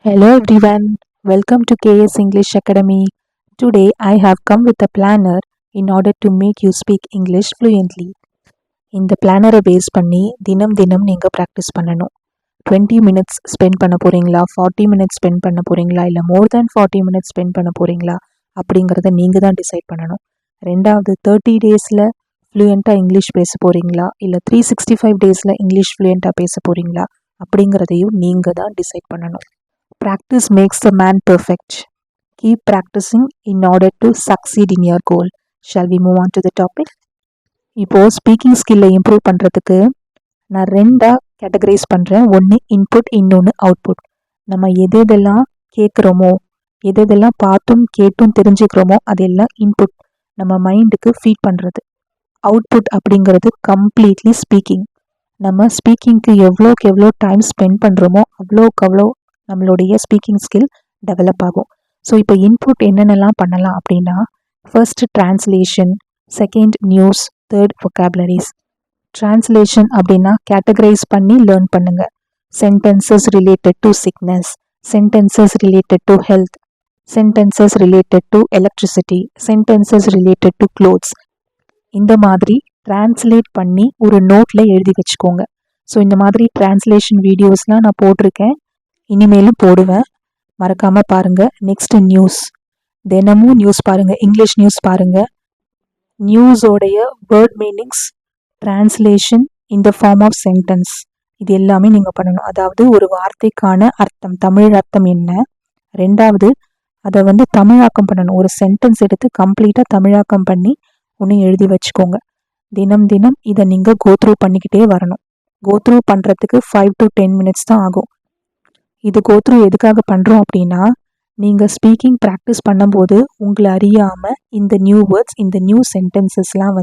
Hello everyone, welcome to KS English Academy. Today I have come with a planner in order to make you speak English fluently. இந்த பிளானரை base பண்ணி தினம் நீங்கள் practice பண்ணணும். 20 minutes spend பண்ண போகிறீங்களா, 40 minutes spend பண்ண போகிறீங்களா, இல்லை மோர் தேன் 40 மினிட்ஸ் ஸ்பெண்ட் பண்ண போகிறீங்களா அப்படிங்கிறத நீங்கள் தான் டிசைட் பண்ணணும். ரெண்டாவது 30 டேஸில் ஃப்ளூயண்ட்டாக இங்கிலீஷ் பேச போகிறீங்களா, இல்லை 365 டேஸில் இங்கிலீஷ் ஃப்ளூயண்ட்டாக பேச போகிறீங்களா அப்படிங்கிறதையும் நீங்கள் தான் டிசைட் பண்ணணும். Practice makes the man perfect. Keep practicing in order to succeed in your goal. Shall we move on to the topic? இப்போது ஸ்பீக்கிங் ஸ்கில்லை இம்ப்ரூவ் பண்ணுறதுக்கு நான் ரெண்டாக கேட்டகரைஸ் பண்ணுறேன். ஒன்று இன்புட், இன்னொன்று அவுட்புட். நம்ம எதெல்லாம் கேட்குறோமோ, எதெல்லாம் பார்த்தும் கேட்டும் தெரிஞ்சுக்கிறோமோ அதெல்லாம் இன்புட், நம்ம மைண்டுக்கு ஃபீட் பண்ணுறது. அவுட்புட் அப்படிங்கிறது கம்ப்ளீட்லி ஸ்பீக்கிங். நம்ம ஸ்பீக்கிங்க்கு எவ்வளோக்கு எவ்வளோ டைம் ஸ்பெண்ட் பண்ணுறோமோ அவ்வளோக்கு அவ்வளோ நம்மளுடைய ஸ்பீக்கிங் ஸ்கில் டெவலப் ஆகும். ஸோ இப்போ இன்புட் என்னென்னலாம் பண்ணலாம் அப்படின்னா, first translation, second news, third vocabularies. Translation அப்படின்னா கேட்டகரைஸ் பண்ணி லேர்ன் பண்ணுங்கள். Sentences related to sickness, sentences related to health, sentences related to electricity, sentences related to clothes. இந்த மாதிரி ட்ரான்ஸ்லேட் பண்ணி ஒரு நோட்டில் எழுதி வச்சுக்கோங்க. ஸோ இந்த மாதிரி ட்ரான்ஸ்லேஷன் வீடியோஸ்லாம் நான் போட்டிருக்கேன், இனிமேலும் போடுவேன், மறக்காமல் பாருங்கள். Next news. தினமும் நியூஸ் பாருங்கள், இங்கிலீஷ் நியூஸ் பாருங்கள். நியூஸோடைய word meanings, translation in the form of sentence, இது எல்லாமே நீங்கள் பண்ணணும். அதாவது ஒரு வார்த்தைக்கான அர்த்தம், தமிழ் அர்த்தம் என்ன, ரெண்டாவது அதை தமிழாக்கம் பண்ணணும். ஒரு சென்டென்ஸ் எடுத்து கம்ப்ளீட்டாக தமிழாக்கம் பண்ணி ஒன்று எழுதி வச்சுக்கோங்க. தினம் இதை நீங்கள் கோத்ரூ பண்ணிக்கிட்டே வரணும். கோத்ரூ பண்ணுறதுக்கு 5 to 10 மினிட்ஸ் தான் ஆகும். இது கோத்ரூ எதுக்காக பண்ணுறோம் அப்படின்னா, நீங்கள் ஸ்பீக்கிங் ப்ராக்டிஸ் பண்ணும்போது உங்களை அறியாமல் இந்த நியூ வேர்ட்ஸ், இந்த நியூ சென்டென்சஸ்லாம்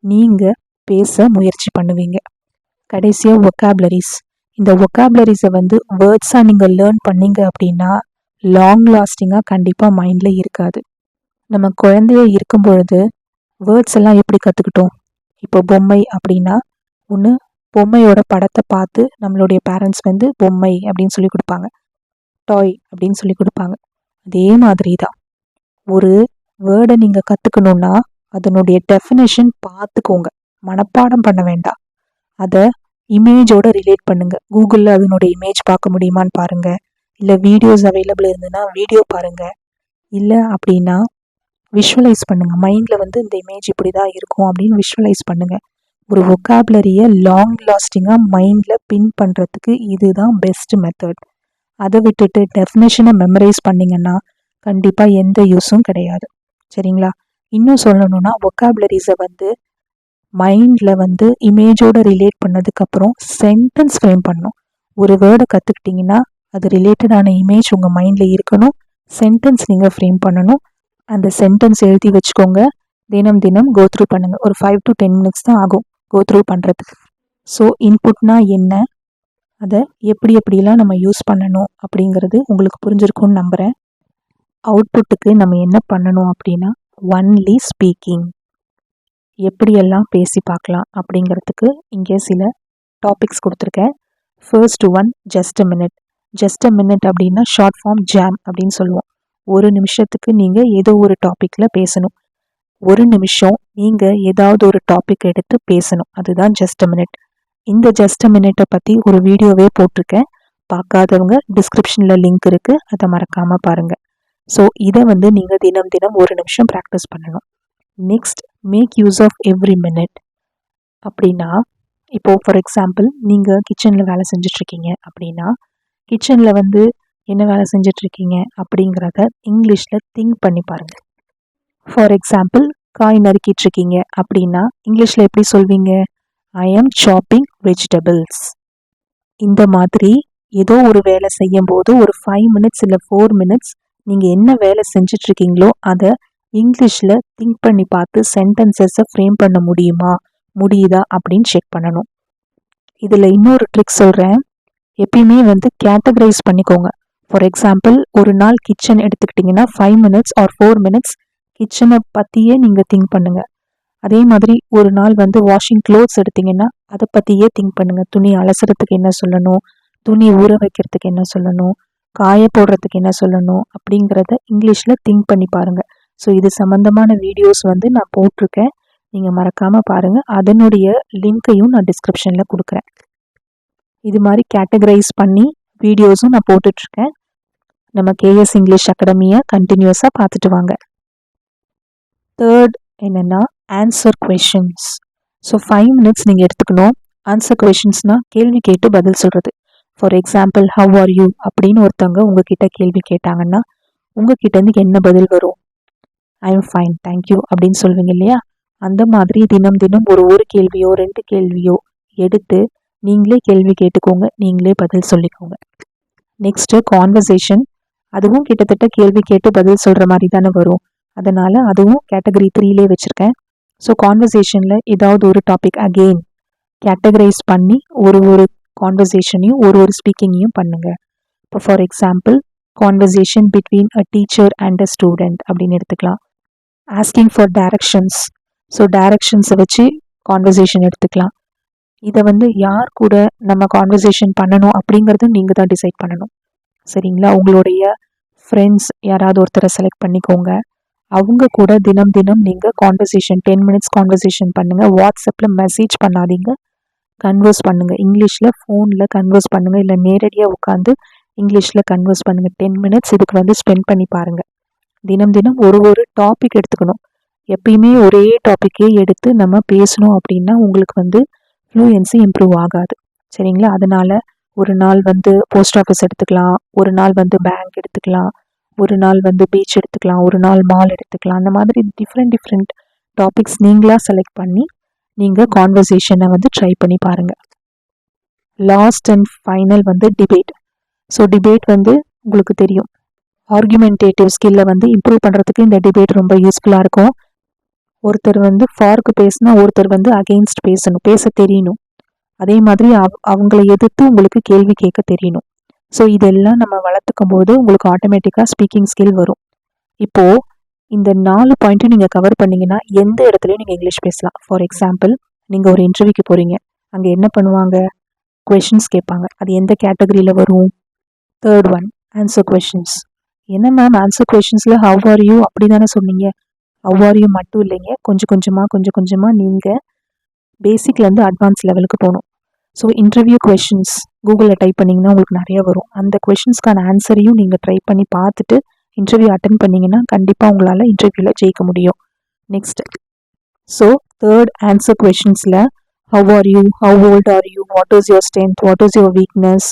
நீங்கள் பேச முயற்சி பண்ணுவீங்க. கடைசியாக வொக்காபுலரிஸ். இந்த வொக்காபுலரிஸை வேர்ட்ஸாக நீங்கள் லேர்ன் பண்ணீங்க அப்படின்னா லாங் லாஸ்டிங்காக கண்டிப்பாக மைண்டில் இருக்காது. நம்ம குழந்தைய இருக்கும் பொழுது வேர்ட்ஸ் எல்லாம் எப்படி கற்றுக்கிட்டோம்? இப்போ பொம்மை அப்படின்னா ஒன்று பொம்மையோட படத்தை பார்த்து நம்மளுடைய பேரண்ட்ஸ் பொம்மை அப்படின்னு சொல்லி கொடுப்பாங்க, டாய் அப்படின்னு சொல்லி கொடுப்பாங்க. அதே மாதிரி தான் ஒரு வேர்டை நீங்கள் கற்றுக்கணுன்னா அதனுடைய டெஃபினேஷன் பார்த்துக்கோங்க, மனப்பாடம் பண்ண வேண்டாம். அதை இமேஜோட ரிலேட் பண்ணுங்கள். கூகுளில் அதனுடைய இமேஜ் பார்க்க முடியுமான்னு பாருங்கள், இல்லை வீடியோஸ் அவைலபிள் இருந்ததுன்னா வீடியோ பாருங்கள், இல்லை அப்படின்னா விஷுவலைஸ் பண்ணுங்கள். மைண்டில் இந்த இமேஜ் இப்படி தான் இருக்கும் அப்படின்னு விஷுவலைஸ் பண்ணுங்கள். ஒரு வொக்காபுலரியை லாங் லாஸ்டிங்காக மைண்டில் பின் பண்ணுறதுக்கு இதுதான் பெஸ்ட் மெத்தட். அதை விட்டுட்டு டெஃபினேஷனை மெமரைஸ் பண்ணிங்கன்னா கண்டிப்பாக எந்த யூஸும் கிடையாது. சரிங்களா? இன்னும் சொல்லணும்னா வொக்காபுலரிஸை மைண்டில் இமேஜோடு ரிலேட் பண்ணதுக்கப்புறம் சென்டென்ஸ் ஃப்ரேம் பண்ணணும். ஒரு வேர்டை கற்றுக்கிட்டிங்கன்னா அது ரிலேட்டடான இமேஜ் உங்கள் மைண்டில் இருக்கணும், சென்டென்ஸ் நீங்கள் ஃப்ரேம் பண்ணணும். அந்த சென்டென்ஸ் எழுதி வச்சுக்கோங்க. தினம் கோத்ரூ பண்ணுங்கள். ஒரு 5 to 10 மினிட்ஸ் தான் ஆகும் கோத்ரூ பண்ணுறதுக்கு. ஸோ இன்புட்னா என்ன, அதை எப்படிலாம் நம்ம யூஸ் பண்ணணும் அப்படிங்கிறது உங்களுக்கு புரிஞ்சிருக்கும்னு நம்புகிறேன். அவுட்புட்டுக்கு நம்ம என்ன பண்ணணும் அப்படின்னா, ஒன்லி ஸ்பீக்கிங். எப்படியெல்லாம் பேசி பார்க்கலாம் அப்படிங்கிறதுக்கு இங்கே சில டாபிக்ஸ் கொடுத்துருக்கேன். First one, just a minute. Just a minute அப்படின்னா ஷார்ட் ஃபார்ம் ஜாம் அப்படின்னு சொல்லுவோம். ஒரு நிமிஷத்துக்கு நீங்கள் ஏதோ ஒரு டாப்பிக்கில் பேசணும். ஒரு நிமிஷம் நீங்கள் ஏதாவது ஒரு டாபிக் எடுத்து பேசணும், அதுதான் ஜஸ்ட் அ மினிட். இந்த ஜஸ்ட் அ மினிட்டை பற்றி ஒரு வீடியோவே போட்டிருக்கேன், பார்க்காதவங்க டிஸ்கிரிப்ஷனில் லிங்க் இருக்குது, அதை மறக்காமல் பாருங்கள். ஸோ இதை நீங்கள் தினம் ஒரு நிமிஷம் ப்ராக்டிஸ் பண்ணணும். Next, make use of every minute. அப்படின்னா இப்போது ஃபார் எக்ஸாம்பிள் நீங்கள் கிச்சனில் வேலை செஞ்சிட்ருக்கீங்க அப்படின்னா, கிச்சனில் என்ன வேலை செஞ்சிட்ருக்கீங்க அப்படிங்கிறத இங்கிலீஷில் திங்க் பண்ணி பாருங்கள். ஃபார் எக்ஸாம்பிள் காய் நறுக்கிட்டுருக்கீங்க அப்படின்னா இங்கிலீஷில் எப்படி சொல்வீங்க? ஐ ஆம் சாப்பிங் வெஜிடபிள்ஸ். இந்த மாதிரி ஏதோ ஒரு வேலை செய்யும் போது ஒரு 5 மினிட்ஸ் இல்லை 4 மினிட்ஸ் நீங்கள் என்ன வேலை செஞ்சிட்ருக்கீங்களோ அதை இங்கிலீஷில் திங்க் பண்ணி பார்த்து சென்டென்சஸை ஃப்ரேம் பண்ண முடியுதா அப்படின்னு செக் பண்ணணும். இதில் இன்னொரு ட்ரிக் சொல்கிறேன். எப்பயுமே கேட்டகரைஸ் பண்ணிக்கோங்க. ஃபார் எக்ஸாம்பிள் ஒரு நாள் கிச்சன் எடுத்துக்கிட்டிங்கன்னா 5 மினிட்ஸ் ஆர் 4 மினிட்ஸ் கிச்சனை பற்றியே நீங்கள் திங்க் பண்ணுங்கள். அதே மாதிரி ஒரு நாள் வாஷிங் க்ளோத்ஸ் எடுத்திங்கன்னா அதை பற்றியே திங்க் பண்ணுங்கள். துணி அலசுறதுக்கு என்ன சொல்லணும், துணி ஊற வைக்கிறதுக்கு என்ன சொல்லணும், காய போடுறதுக்கு என்ன சொல்லணும் அப்படிங்கிறத இங்கிலீஷில் திங்க் பண்ணி பாருங்கள். ஸோ இது சம்மந்தமான வீடியோஸ் வந்து நான் போட்டிருக்கேன், நீங்கள் மறக்காமல் பாருங்கள். அதனுடைய லிங்க்கையும் நான் டிஸ்கிரிப்ஷனில் கொடுக்குறேன். இது மாதிரி கேட்டகரைஸ் பண்ணி வீடியோஸும் நான் போட்டுட்ருக்கேன். நம்ம கேஎஸ் இங்கிலீஷ் அகாடமியை கண்டினியூஸாக பார்த்துட்டு வாங்க. தேர்ட் என்னென்னா ஆன்சர் கொஷின்ஸ். ஸோ 5 minutes நீங்கள் எடுத்துக்கணும். ஆன்சர் கொஷின்ஸ்னால் கேள்வி கேட்டு பதில் சொல்கிறது. For example, have are you அப்படின்னு ஒருத்தவங்க உங்ககிட்ட கேள்வி கேட்டாங்கன்னா உங்ககிட்டேருந்து என்ன பதில் வரும்? ஐ எம் ஃபைன், தேங்க்யூ அப்படின்னு சொல்வீங்க இல்லையா? அந்த மாதிரி தினம் தினம் ஒரு கேள்வியோ 2 கேள்வியோ எடுத்து நீங்களே கேள்வி கேட்டுக்கோங்க, நீங்களே பதில் சொல்லிக்கோங்க. Next conversation. அதுவும் கிட்டத்தட்ட கேள்வி கேட்டு பதில் சொல்கிற மாதிரி தானே வரும். அதனால் அதுவும் கேட்டகரி 3லே வச்சுருக்கேன். ஸோ கான்வர்சேஷனில் ஏதாவது ஒரு டாபிக் அகெயின் கேட்டகரைஸ் பண்ணி ஒரு கான்வர்சேஷனையும் ஒரு ஸ்பீக்கிங்கையும் பண்ணுங்கள். இப்போ for example, conversation between a teacher and a student அப்படின்னு எடுத்துக்கலாம். Asking for directions. ஸோ டைரக்ஷன்ஸை வச்சு கான்வர்சேஷன் எடுத்துக்கலாம். இதை வந்து யார் கூட நம்ம கான்வர்சேஷன் பண்ணணும் அப்படிங்கிறது நீங்கள் தான் டிசைட் பண்ணணும். சரிங்களா? உங்களுடைய ஃப்ரெண்ட்ஸ் யாராவது ஒருத்தரை செலக்ட் பண்ணிக்கோங்க. அவங்க கூட தினம் தினம் நீங்கள் கான்வர்சேஷன் 10 minutes கான்வர்சேஷன் பண்ணுங்கள். வாட்ஸ்அப்பில் மெசேஜ் பண்ணாதீங்க, கன்வர்ஸ் பண்ணுங்கள். இங்கிலீஷில் ஃபோனில் கன்வர்ஸ் பண்ணுங்கள், இல்லை நேரடியாக உட்காந்து இங்கிலீஷில் கன்வர்ஸ் பண்ணுங்கள். 10 minutes இதுக்கு வந்து ஸ்பெண்ட் பண்ணி பாருங்கள். தினம் தினம் ஒரு டாபிக் எடுத்துக்கணும். எப்பயுமே ஒரே டாப்பிக்கே எடுத்து நம்ம பேசணும் அப்படின்னா உங்களுக்கு வந்து ஃப்ளூயன்சி இம்ப்ரூவ் ஆகாது. சரிங்களா? அதனால் ஒரு நாள் வந்து போஸ்ட் ஆஃபீஸ் எடுத்துக்கலாம், ஒரு நாள் வந்து பேங்க் எடுத்துக்கலாம், ஒரு நாள் வந்து பீச் எடுத்துக்கலாம், ஒரு நாள் மால் எடுத்துக்கலாம். அந்த மாதிரி டிஃப்ரெண்ட் டாபிக்ஸ் நீங்களாக செலக்ட் பண்ணி நீங்கள் கான்வர்சேஷனை வந்து ட்ரை பண்ணி பாருங்கள். லாஸ்ட் அண்ட் ஃபைனல் வந்து டிபேட். ஸோ டிபேட் வந்து உங்களுக்கு தெரியும், ஆர்குமெண்டேட்டிவ் ஸ்கில்லை வந்து இம்ப்ரூவ் பண்ணுறதுக்கு இந்த டிபேட் ரொம்ப யூஸ்ஃபுல்லாக இருக்கும். ஒருத்தர் வந்து ஃபார்க்கு பேசினா ஒருத்தர் வந்து அகெயின்ஸ்ட் பேசணும், பேச தெரியணும். அதே மாதிரி அவங்கள எதிர்த்து உங்களுக்கு கேள்வி கேட்க தெரியணும். ஸோ இதெல்லாம் நம்ம வளர்த்துக்கும் போது உங்களுக்கு ஆட்டோமேட்டிக்காக ஸ்பீக்கிங் ஸ்கில் வரும். இப்போது இந்த 4 பாயிண்ட்டும் நீங்கள் கவர் பண்ணிங்கன்னா எந்த இடத்துலையும் நீங்கள் இங்கிலீஷ் பேசலாம். ஃபார் எக்ஸாம்பிள், நீங்கள் ஒரு இன்டர்வியூக்கு போகிறீங்க, அங்கே என்ன பண்ணுவாங்க? கொஷின்ஸ் கேட்பாங்க. அது எந்த கேட்டகரியில் வரும்? Third one, answer questions. என்ன ma'am answer கொஷின்ஸில் how are you அப்படி தானே சொன்னீங்க? ஹவ் ஆர் யூ மட்டும் இல்லைங்க, கொஞ்சம் கொஞ்சமாக நீங்கள் பேசிக்லேருந்து அட்வான்ஸ் லெவலுக்கு போகணும். ஸோ இன்டர்வியூ கொஷின்ஸ் கூகுளில் டைப் பண்ணிங்கன்னா உங்களுக்கு நிறைய வரும். அந்த கொஷின்ஸ்க்கான ஆன்சரையும் நீங்கள் ட்ரை பண்ணி பார்த்துட்டு இன்டர்வியூ அட்டன் பண்ணிங்கன்னா கண்டிப்பாக உங்களால் இன்டர்வியூவில் ஜெயிக்க முடியும். Next, so third answer கொஷின்ஸில் how are you, how old are you, what is your strength, what is your weakness,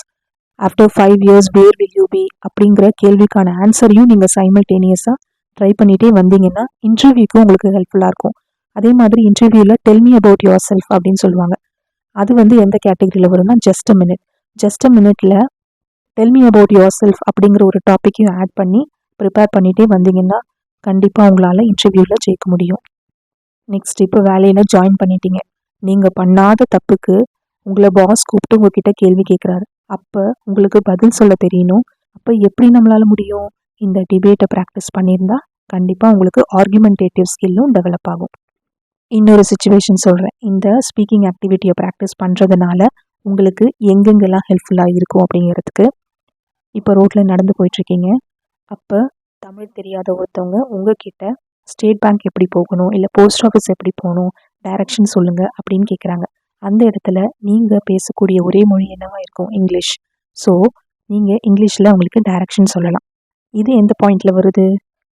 after 5 years where will you be அப்படிங்கிற கேள்விக்கான ஆன்சரையும் நீங்கள் சைமல்டேனியஸாக ட்ரை பண்ணிகிட்டே வந்தீங்கன்னா இன்டர்வியூக்கு உங்களுக்கு ஹெல்ப்ஃபுல்லாக இருக்கும். அதே மாதிரி இன்டர்வியூவில் tell me about your self அப்படின்னு சொல்லுவாங்க. அது வந்து எந்த கேட்டகரியில் வரும்னா ஜஸ்ட் அ மினிட்ல tell me about your self அப்படிங்கிற ஒரு டாப்பிக்கையும் ஆட் பண்ணி ப்ரிப்பேர் பண்ணிகிட்டே வந்தீங்கன்னா கண்டிப்பாக உங்களால் இன்டர்வியூவில் ஜெயிக்க முடியும். நெக்ஸ்ட், இப்போ வேலையில் ஜாயின் பண்ணிட்டீங்க. நீங்கள் பண்ணாத தப்புக்கு உங்களை பாஸ் கூப்பிட்டு உங்ககிட்ட கேள்வி கேட்குறாரு. அப்போ உங்களுக்கு பதில் சொல்ல தெரியணும். அப்போ எப்படி நம்மளால் முடியும்? இந்த டிபேட்டை ப்ராக்டிஸ் பண்ணியிருந்தா கண்டிப்பாக உங்களுக்கு ஆர்குமெண்டேட்டிவ் ஸ்கில்லும் டெவலப் ஆகும். இன்னொரு சிச்சுவேஷன் சொல்கிறேன். இந்த ஸ்பீக்கிங் ஆக்டிவிட்டியை ப்ராக்டிஸ் பண்ணுறதுனால உங்களுக்கு எங்கெங்கெல்லாம் ஹெல்ப்ஃபுல்லாக இருக்கும் அப்படிங்கிறதுக்கு, இப்போ ரோட்டில் நடந்து போயிட்டுருக்கீங்க, அப்போ தமிழ் தெரியாத ஒருத்தவங்க உங்ககிட்ட ஸ்டேட் பேங்க் எப்படி போகணும், இல்லை போஸ்ட் ஆஃபீஸ் எப்படி போகணும், டைரக்ஷன் சொல்லுங்கள் அப்படின்னு கேட்குறாங்க. அந்த இடத்துல நீங்கள் பேசக்கூடிய ஒரே மொழி என்னவா இருக்கும்? இங்கிலீஷ். ஸோ நீங்கள் இங்கிலீஷில் உங்களுக்கு டைரக்ஷன் சொல்லலாம். இது எந்த பாயிண்டில் வருது?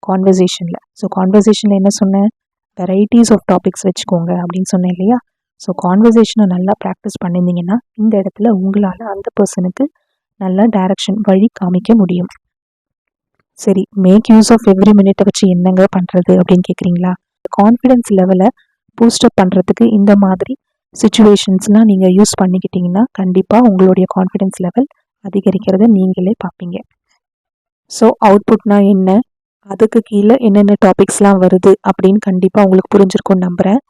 கான்வர்சேஷனில். ஸோ கான்வர்சேஷனில் என்ன சொன்னேன்? வெரைட்டிஸ் ஆஃப் டாபிக்ஸ் வச்சுக்கோங்க அப்படின்னு சொன்னேன் இல்லையா? ஸோ கான்வர்சேஷனை நல்லா ப்ராக்டிஸ் பண்ணியிருந்தீங்கன்னா இந்த இடத்துல உங்களால் அந்த பர்சனுக்கு நல்லா டைரக்ஷன் வழி காமிக்க முடியும். சரி, மேக் யூஸ் ஆஃப் எவ்ரி மினிட்டை வச்சு என்னங்க பண்ணுறது அப்படின்னு கேட்குறீங்களா? கான்ஃபிடென்ஸ் லெவலை பூஸ்டப் பண்ணுறதுக்கு இந்த மாதிரி சிச்சுவேஷன்ஸ்லாம் நீங்கள் யூஸ் பண்ணிக்கிட்டிங்கன்னா கண்டிப்பாக உங்களுடைய கான்ஃபிடென்ஸ் லெவல் அதிகரிக்கிறத நீங்களே பார்ப்பீங்க. ஸோ அவுட்புட்னா என்ன, அதுக்கு கீழே என்னென்ன டாபிக்ஸ்லாம் வருது அப்படின்னு கண்டிப்பாக உங்களுக்கு புரிஞ்சிருக்கும்னு நம்புகிறேன்.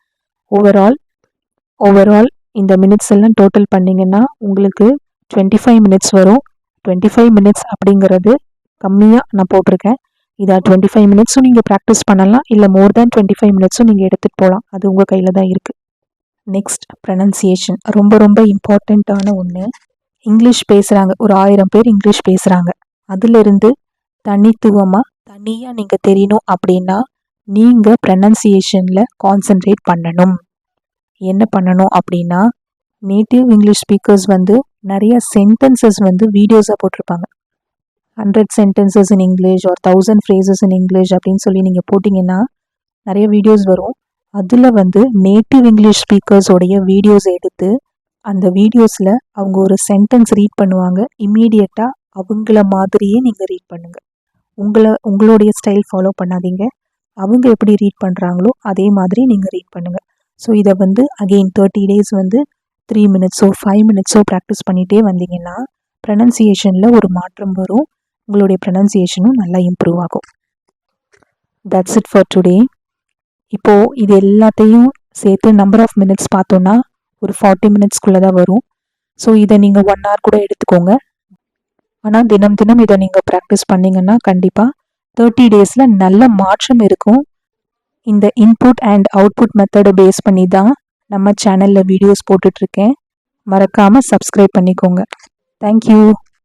ஓவரால் இந்த மினிட்ஸ் எல்லாம் டோட்டல் பண்ணிங்கன்னா உங்களுக்கு 25 minutes வரும். 25 minutes அப்படிங்கிறது கம்மியாக நான் போட்டிருக்கேன். இதை 25 minutesம் நீங்கள் ப்ராக்டிஸ் பண்ணலாம், இல்லை மோர் தேன் 25 minutesம் நீங்கள் எடுத்துகிட்டு போகலாம். அது உங்கள் கையில் தான் இருக்குது. Next, pronunciation. ரொம்ப இம்பார்ட்டண்ட்டான ஒன்று. இங்கிலீஷ் பேசுகிறாங்க, ஒரு 1000 பேர் இங்கிலீஷ் பேசுகிறாங்க. அதிலிருந்து தனியாக நீங்கள் தெரியணும் அப்படின்னா நீங்கள் ப்ரனன்சியேஷனில் கான்சென்ட்ரேட் பண்ணணும். என்ன பண்ணணும் அப்படின்னா, நேட்டிவ் இங்கிலீஷ் ஸ்பீக்கர்ஸ் வந்து நிறைய சென்டென்சஸ் வந்து வீடியோஸாக போட்டிருப்பாங்க. 100 சென்டென்சஸ் இன் இங்கிலீஷ் ஒரு 1000 ஃப்ரேசஸ் இன் இங்கிலீஷ் அப்படின்னு சொல்லி நீங்கள் போட்டிங்கன்னா நிறைய வீடியோஸ் வரும். அதில் வந்து நேட்டிவ் இங்கிலீஷ் ஸ்பீக்கர்ஸோடைய வீடியோஸ் எடுத்து அந்த வீடியோஸில் அவங்க ஒரு சென்டென்ஸ் ரீட் பண்ணுவாங்க. இம்மீடியட்டாக அவங்கள மாதிரியே நீங்கள் ரீட் பண்ணுங்கள். உங்களுடைய ஸ்டைல் ஃபாலோ பண்ணாதீங்க. அவங்க எப்படி ரீட் பண்ணுறாங்களோ அதே மாதிரி நீங்கள் ரீட் பண்ணுங்கள். ஸோ இதை வந்து அகெயின் 30 days வந்து 3 minutes 5 minutes ப்ராக்டிஸ் பண்ணிகிட்டே வந்தீங்கன்னா ப்ரனன்சியேஷனில் ஒரு மாற்றம் வரும். உங்களுடைய ப்ரனன்சியேஷனும் நல்லா இம்ப்ரூவ் ஆகும். That's it for today. இப்போது இது எல்லாத்தையும் சேர்த்து நம்பர் ஆஃப் மினிட்ஸ் பார்த்தோன்னா ஒரு 40 minutesக்குள்ளே தான் வரும். ஸோ இதை நீங்கள் 1 hour கூட எடுத்துக்கோங்க. ஆனால் தினம் இதை நீங்கள் ப்ராக்டிஸ் பண்ணிங்கன்னா கண்டிப்பாக 30 daysல நல்ல மாற்றம் இருக்கும். இந்த இன்புட் அண்ட் அவுட்புட் மெத்தடை பேஸ் பண்ணி தான் நம்ம சேனலில் வீடியோஸ் போட்டுட்ருக்கேன். மறக்காமல் சப்ஸ்கிரைப் பண்ணிக்கோங்க. தேங்க்யூ.